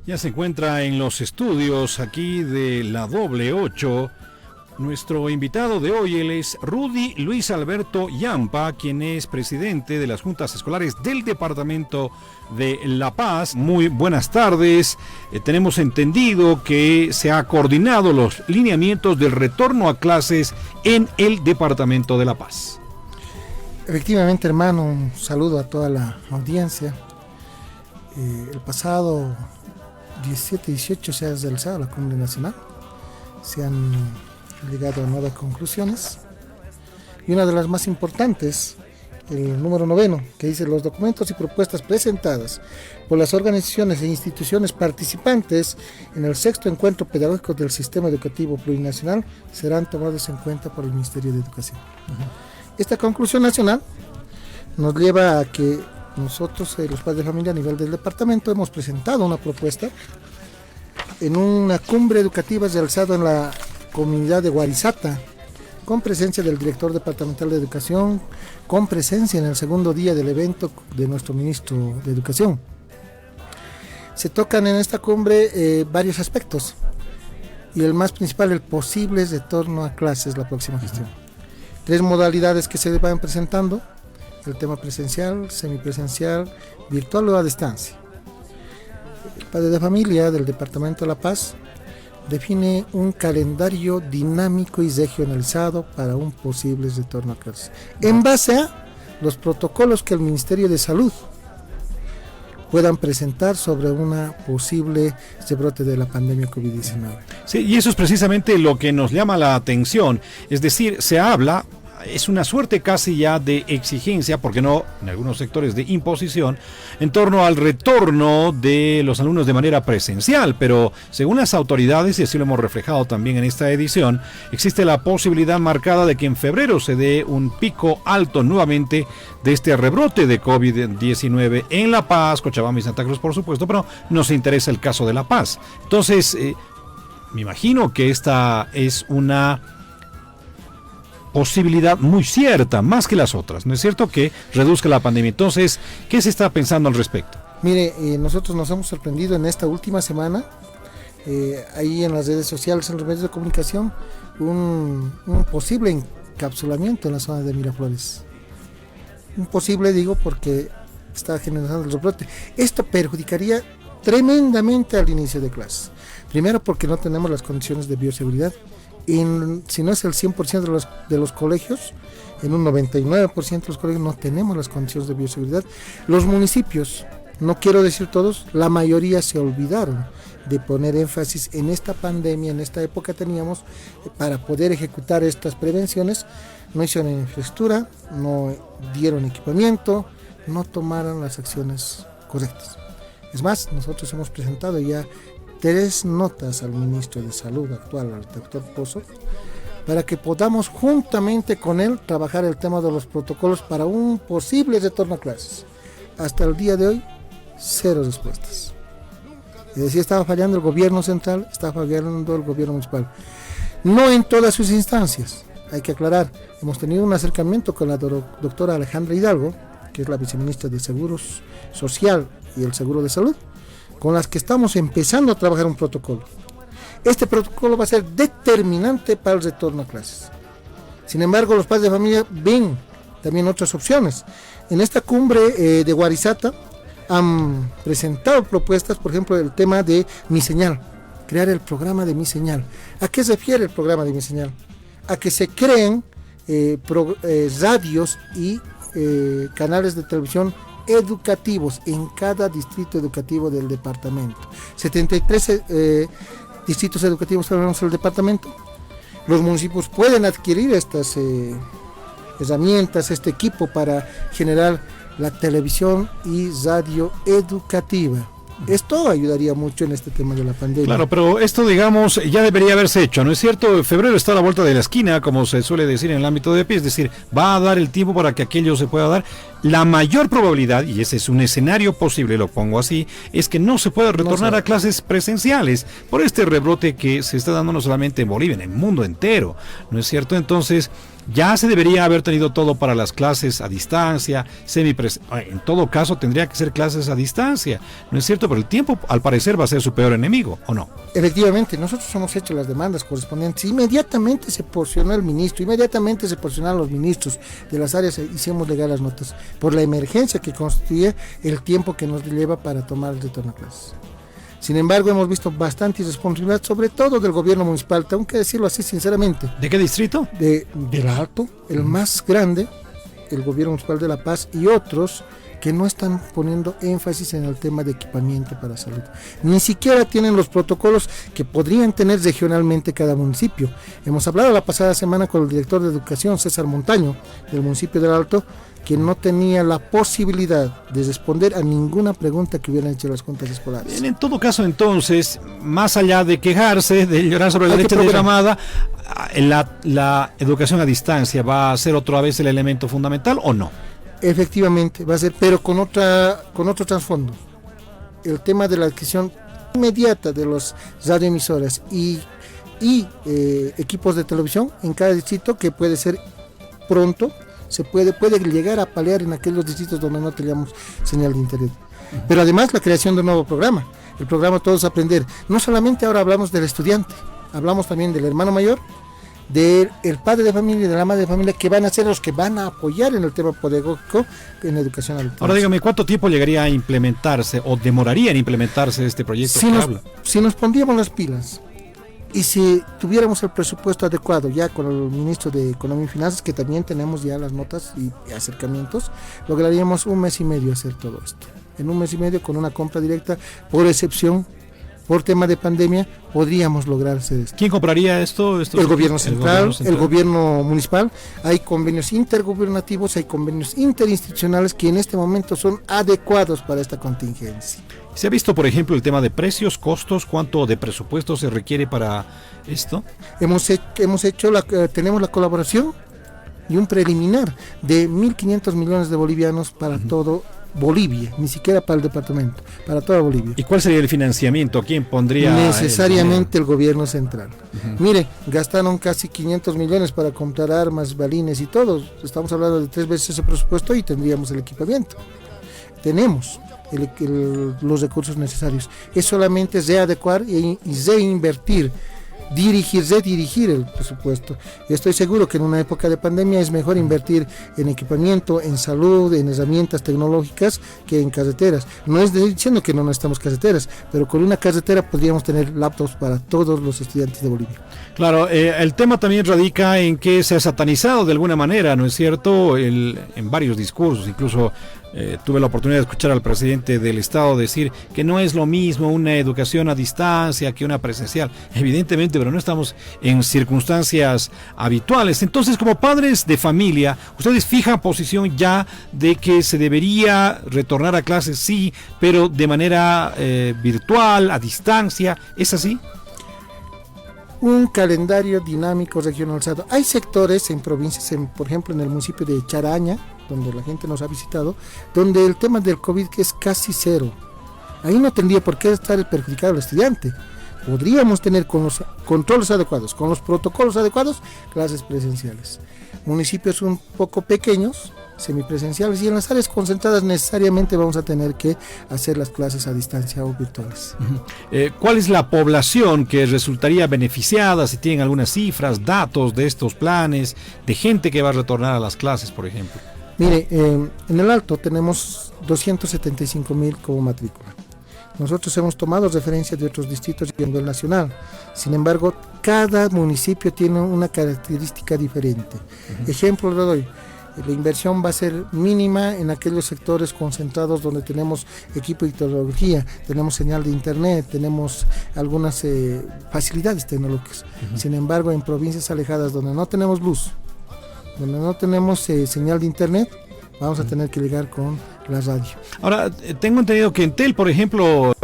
Ya se encuentra en los estudios aquí de la Doble 8. Nuestro invitado de hoy, él es Rudy Luis Alberto Yampa, quien es presidente de las juntas escolares del departamento de La Paz. Muy buenas tardes. Tenemos entendido que se ha coordinado los lineamientos del retorno a clases en el departamento de La Paz. Efectivamente, hermano, un saludo a toda la audiencia. El pasado 17 y 18 se ha realizado la Cumbre Nacional. Se han llegado a nuevas conclusiones. Y una de las más importantes, el número 9, que dice: los documentos y propuestas presentadas por las organizaciones e instituciones participantes en el 6º encuentro pedagógico del Sistema Educativo Plurinacional serán tomados en cuenta por el Ministerio de Educación. Esta conclusión nacional nos lleva a que nosotros, los padres de familia a nivel del departamento, hemos presentado una propuesta en una cumbre educativa realizada en la comunidad de Guarizata, con presencia del director departamental de educación, con presencia en el segundo día del evento de nuestro ministro de Educación. Se tocan en esta cumbre varios aspectos, y el más principal, el posible retorno a clases la próxima gestión. 3 modalidades que se van presentando: el tema presencial, semipresencial, virtual o a distancia. El padre de familia del departamento de La Paz define un calendario dinámico y regionalizado para un posible retorno a clases, en base a los protocolos que el Ministerio de Salud puedan presentar sobre una posible rebrote de la pandemia COVID-19. Sí, y eso es precisamente lo que nos llama la atención. Es decir, se habla, es una suerte casi ya de exigencia, porque no en algunos sectores de imposición, en torno al retorno de los alumnos de manera presencial, pero según las autoridades, y así lo hemos reflejado también en esta edición, existe la posibilidad marcada de que en febrero se dé un pico alto nuevamente de este rebrote de COVID-19 en La Paz, Cochabamba y Santa Cruz, por supuesto, pero nos interesa el caso de La Paz. Entonces, me imagino que esta es una posibilidad muy cierta, más que las otras, ¿no es cierto?, que reduzca la pandemia. Entonces, ¿qué se está pensando al respecto? Mire, nosotros nos hemos sorprendido en esta última semana, ahí en las redes sociales, en los medios de comunicación, un posible encapsulamiento en la zona de Miraflores. Un posible, digo, porque está generando el rebrote. Esto perjudicaría tremendamente al inicio de clases. Primero, porque no tenemos las condiciones de bioseguridad. Si no es el 100% de los colegios, en un 99% de los colegios no tenemos las condiciones de bioseguridad. Los municipios, no quiero decir todos, la mayoría se olvidaron de poner énfasis en esta pandemia, en esta época teníamos, para poder ejecutar estas prevenciones. No hicieron infraestructura, no dieron equipamiento, no tomaron las acciones correctas. Es más, nosotros hemos presentado ya 3 notas al ministro de Salud actual, al doctor Pozo, para que podamos juntamente con él trabajar el tema de los protocolos para un posible retorno a clases. Hasta el día de hoy, 0 respuestas. Es decir, estaba fallando el gobierno central, estaba fallando el gobierno municipal. No en todas sus instancias, hay que aclarar. Hemos tenido un acercamiento con la doctora Alejandra Hidalgo, que es la viceministra de Seguros Social y el Seguro de Salud, con las que estamos empezando a trabajar un protocolo. Este protocolo va a ser determinante para el retorno a clases. Sin embargo, los padres de familia ven también otras opciones. En esta cumbre de Guarizata han presentado propuestas, por ejemplo, el tema de Mi Señal, crear el programa de Mi Señal. ¿A qué se refiere el programa de Mi Señal? A que se creen radios y canales de televisión educativos en cada distrito educativo del departamento. 73 distritos educativos tenemos en el departamento. Los municipios pueden adquirir estas herramientas, este equipo para generar la televisión y radio educativa. Esto ayudaría mucho en este tema de la pandemia. Claro, pero esto, digamos, ya debería haberse hecho, ¿no es cierto? Febrero está a la vuelta de la esquina, como se suele decir en el ámbito de pie, es decir, va a dar el tiempo para que aquello se pueda dar. La mayor probabilidad, y ese es un escenario posible, lo pongo así, es que no se pueda retornar a clases presenciales por este rebrote que se está dando no solamente en Bolivia, en el mundo entero, ¿no es cierto? Entonces, ya se debería haber tenido todo para las clases a distancia, en todo caso tendría que ser clases a distancia, ¿no es cierto? Pero el tiempo al parecer va a ser su peor enemigo, ¿o no? Efectivamente, nosotros hemos hecho las demandas correspondientes, inmediatamente se porcionó el ministro, inmediatamente se porcionaron los ministros de las áreas, hicimos llegar las notas, por la emergencia que constituye el tiempo que nos lleva para tomar el retorno a clases. Sin embargo, hemos visto bastante irresponsabilidad, sobre todo del gobierno municipal, tengo que decirlo así sinceramente. ¿De qué distrito? Del Alto, el más grande, el gobierno municipal de La Paz y otros que no están poniendo énfasis en el tema de equipamiento para salud. Ni siquiera tienen los protocolos que podrían tener regionalmente cada municipio. Hemos hablado la pasada semana con el director de educación, César Montaño, del municipio del Alto, que no tenía la posibilidad de responder a ninguna pregunta que hubieran hecho las juntas escolares. Bien, en todo caso, entonces, más allá de quejarse, de llorar sobre la leche derramada, ¿la educación a distancia va a ser otra vez el elemento fundamental o no? Efectivamente, va a ser, pero con otro trasfondo. El tema de la adquisición inmediata de los radioemisoras y equipos de televisión en cada distrito, que puede ser pronto, se puede llegar a paliar en aquellos distritos donde no teníamos señal de internet. Pero además la creación de un nuevo programa, el programa Todos Aprender. No solamente ahora hablamos del estudiante, hablamos también del hermano mayor, del padre de familia y de la madre de familia, que van a ser los que van a apoyar en el tema pedagógico en la educación adulta. Ahora dígame, ¿cuánto tiempo llegaría a implementarse o demoraría en implementarse este proyecto si nos pondríamos las pilas y si tuviéramos el presupuesto adecuado ya con el ministro de Economía y Finanzas, que también tenemos ya las notas y acercamientos, lograríamos 1 mes y medio hacer todo esto. En 1 mes y medio, con una compra directa, por excepción, por tema de pandemia, podríamos lograr hacer esto. ¿Quién compraría esto? El gobierno central, el gobierno municipal. Hay convenios intergubernativos, hay convenios interinstitucionales que en este momento son adecuados para esta contingencia. ¿Se ha visto, por ejemplo, el tema de precios, costos? ¿Cuánto de presupuesto se requiere para esto? Tenemos la colaboración y un preliminar de 1.500 millones de bolivianos para todo Bolivia, ni siquiera para el departamento, para toda Bolivia. ¿Y cuál sería el financiamiento? ¿Quién pondría? Necesariamente el gobierno central. Mire, gastaron casi 500 millones para comprar armas, balines y todo. Estamos hablando de 3 veces ese presupuesto y tendríamos el equipamiento. Tenemos los recursos necesarios. Es solamente readecuar y reinvertir, redirigir el presupuesto. Yo estoy seguro que en una época de pandemia es mejor invertir en equipamiento, en salud, en herramientas tecnológicas que en carreteras. No es diciendo que no necesitamos carreteras, pero con una carretera podríamos tener laptops para todos los estudiantes de Bolivia. Claro, el tema también radica en que se ha satanizado de alguna manera, ¿no es cierto? En varios discursos, incluso tuve la oportunidad de escuchar al presidente del estado decir que no es lo mismo una educación a distancia que una presencial. Evidentemente, pero no estamos en circunstancias habituales. Entonces, como padres de familia, ustedes fijan posición ya de que se debería retornar a clases, sí, pero de manera virtual, a distancia. ¿Es así? Un calendario dinámico regionalizado. Hay sectores en provincias, por ejemplo en el municipio de Charaña, donde la gente nos ha visitado, donde el tema del COVID es casi cero. Ahí no tendría por qué estar perjudicado el estudiante. Podríamos tener con los controles adecuados, con los protocolos adecuados, clases presenciales. Municipios un poco pequeños, semipresenciales, y en las áreas concentradas necesariamente vamos a tener que hacer las clases a distancia o virtuales. ¿Cuál es la población que resultaría beneficiada, si tienen algunas cifras, datos de estos planes, de gente que va a retornar a las clases, por ejemplo? Mire, en el Alto tenemos 275,000 como matrícula. Nosotros hemos tomado referencias de otros distritos y a nivel nacional. Sin embargo, cada municipio tiene una característica diferente. Ejemplo le doy. La inversión va a ser mínima en aquellos sectores concentrados donde tenemos equipo de tecnología, tenemos señal de internet, tenemos algunas facilidades tecnológicas. Sin embargo, en provincias alejadas donde no tenemos luz, donde no tenemos señal de internet, vamos a tener que llegar con la radio. Ahora, tengo entendido que Entel, por ejemplo,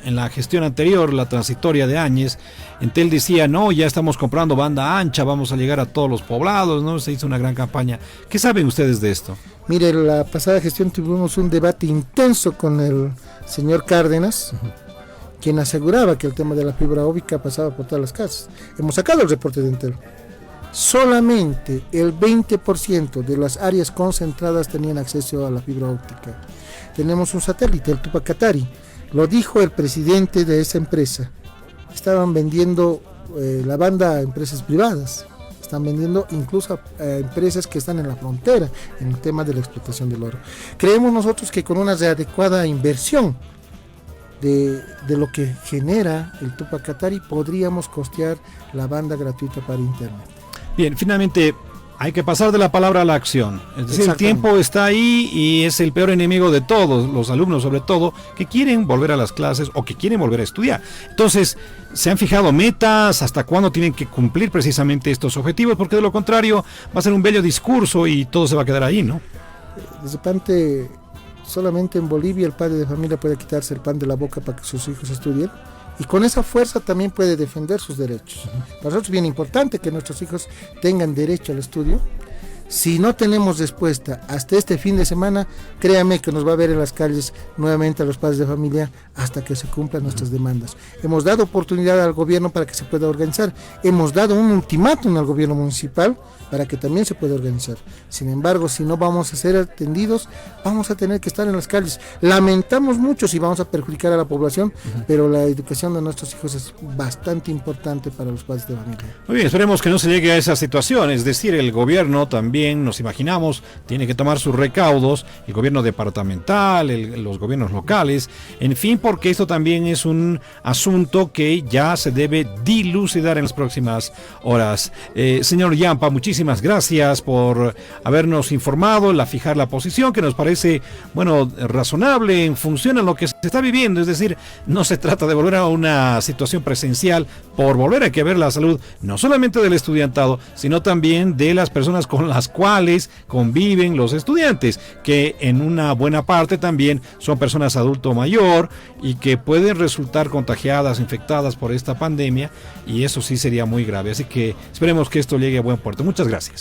en la gestión anterior, la transitoria de Áñez, Entel decía, no, ya estamos comprando banda ancha, vamos a llegar a todos los poblados, ¿no? Se hizo una gran campaña. ¿Qué saben ustedes de esto? Mire, la pasada gestión tuvimos un debate intenso con el señor Cárdenas, quien aseguraba que el tema de la fibra óptica pasaba por todas las casas. Hemos sacado el reporte de Entel. Solamente el 20% de las áreas concentradas tenían acceso a la fibra óptica. Tenemos un satélite, el Tupac Katari, lo dijo el presidente de esa empresa. Estaban vendiendo la banda a empresas privadas, están vendiendo incluso a empresas que están en la frontera en el tema de la explotación del oro. Creemos nosotros que con una adecuada inversión de lo que genera el Tupac Katari podríamos costear la banda gratuita para internet. Bien, finalmente hay que pasar de la palabra a la acción. Es decir, el tiempo está ahí y es el peor enemigo de todos, los alumnos sobre todo, que quieren volver a las clases o que quieren volver a estudiar. Entonces, ¿se han fijado metas? ¿Hasta cuándo tienen que cumplir precisamente estos objetivos? Porque de lo contrario va a ser un bello discurso y todo se va a quedar ahí, ¿no? Desde parte, solamente en Bolivia el padre de familia puede quitarse el pan de la boca para que sus hijos estudien. Y con esa fuerza también puede defender sus derechos. Para nosotros es bien importante que nuestros hijos tengan derecho al estudio. Si no tenemos respuesta hasta este fin de semana, créame que nos va a ver en las calles nuevamente a los padres de familia hasta que se cumplan nuestras demandas. Hemos dado oportunidad al gobierno para que se pueda organizar. Hemos dado un ultimátum al gobierno municipal para que también se pueda organizar. Sin embargo, si no vamos a ser atendidos, vamos a tener que estar en las calles. Lamentamos mucho si vamos a perjudicar a la población, pero la educación de nuestros hijos es bastante importante para los padres de familia. Muy bien, esperemos que no se llegue a esa situación. Es decir, el gobierno también, nos imaginamos, tiene que tomar sus recaudos, el gobierno departamental, los gobiernos locales, en fin, porque esto también es un asunto que ya se debe dilucidar en las próximas horas. Señor Yampa, muchísimas gracias por habernos informado, fijar la posición que nos parece, bueno, razonable en función a lo que se está viviendo. Es decir, no se trata de volver a una situación presencial por volver a que ver la salud, no solamente del estudiantado, sino también de las personas con las cuales conviven los estudiantes, que en una buena parte también son personas adulto mayor y que pueden resultar contagiadas, infectadas por esta pandemia, y eso sí sería muy grave. Así que esperemos que esto llegue a buen puerto. Muchas gracias.